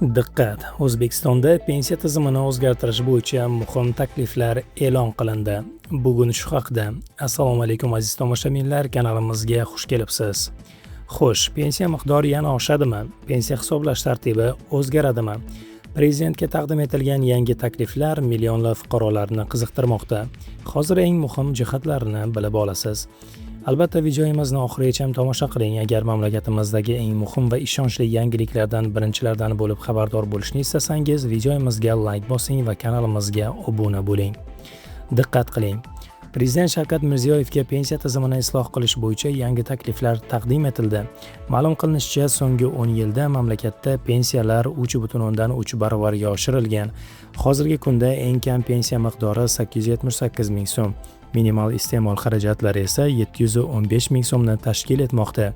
Diqqat! O'zbekistonda pensiya tizimini o'zgartirish bo'yicha muhim takliflar e'lon qilindi. Bugun shu haqda. Assalomu alaykum aziz tomoshabinlar, kanalimizga xush kelibsiz. Xo'sh, pensiya miqdori yana oshadimi? Pensiya hisoblash tartibi o'zgaradimi? Prezidentga taqdim etilgan yangi takliflar millionlab fuqarolarni qiziqtirmoqda. Hozir eng muhim jihatlarini bilib olasiz. Albatta videomizni oxirigacha tomosha qiling agar mamlakatimizdagi eng muhim va ishonchli yangiliklardan birinchilardan bo'lib xabardor bo'lishni istasangiz, videomizga like bosing va kanalimizga obuna bo'ling. Diqqat qiling. Prezident Shavkat Mirziyoyevga pensiya tizimini isloh qilish bo'yicha yangi takliflar taqdim etildi. Ma'lum qilinishicha, so'nggi 10 yilda mamlakatda pensiyalar 3,3 baravarga oshirilgan. Hozirgi kunda eng kam pensiya miqdori 878 ming so'm. Minimal iste'mol xarajatlari esa 715 ming so'mni tashkil etmoqda.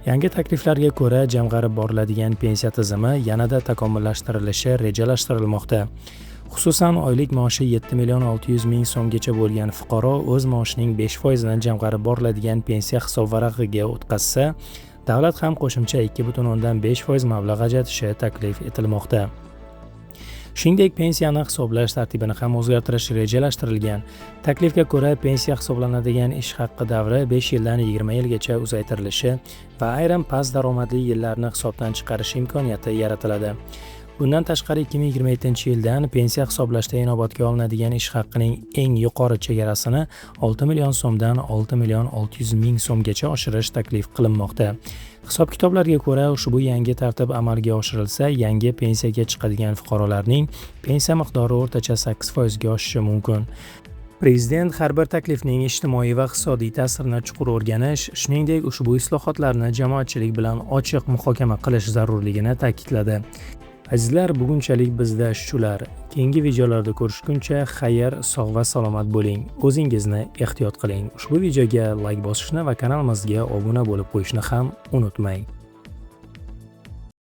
Yangi takliflarga ko'ra, jamg'arib boriladigan pensiya tizimi yanada takomillashtirilishi rejalashtirilmoqda. Xususan, oylik maoshi 7 million 600 ming so'mgacha bo'lgan fuqaro o'z maoshining 5% ni jamg'arib boriladigan pensiya hisobvarag'iga o'tkazsa, davlat ham qo'shimcha 2,5% mablag' ajratishi taklif etilmoqda. Shuningdek, pensiyani hisoblash tartibini ham o'zgartirish rejalashtirilgan. Taklifga ko'ra, pensiya hisoblanadigan ish haqqi davri 5 yildan 20 yilgacha uzaytirilishi va ayrim past daromadli yillarni hisobdan chiqarish imkoniyati yaratiladi. Bundan tashqari 2027-yildan pensiya hisoblashda inobatga olinadigan ish haqqining eng yuqori chegarasini 6 million so'mdan 6 million 600 ming so'mgacha oshirish taklif qilinmoqda. Hisob-kitoblarga ko'ra, ushbu yangi tartib amalga oshirilsa, yangi pensiyaga chiqadigan fuqarolarning pensiya miqdori o'rtacha 8% ga oshishi mumkin. Prezident har bir taklifning ijtimoiy va iqtisodiy ta'sirini chuqur o'rganish, shuningdek ushbu islohotlarni jamoatchilik bilan ochiq muhokama qilish zarurligini ta'kidladi. Azizlar, bugunchalik bizda shular. Keyingi videolarda ko'rishguncha xayr, sog' va salomat bo'ling. O'zingizni ehtiyot qiling. Ushbu videoga like bosishni va kanalimizga obuna bo'lib qo'yishni ham unutmang.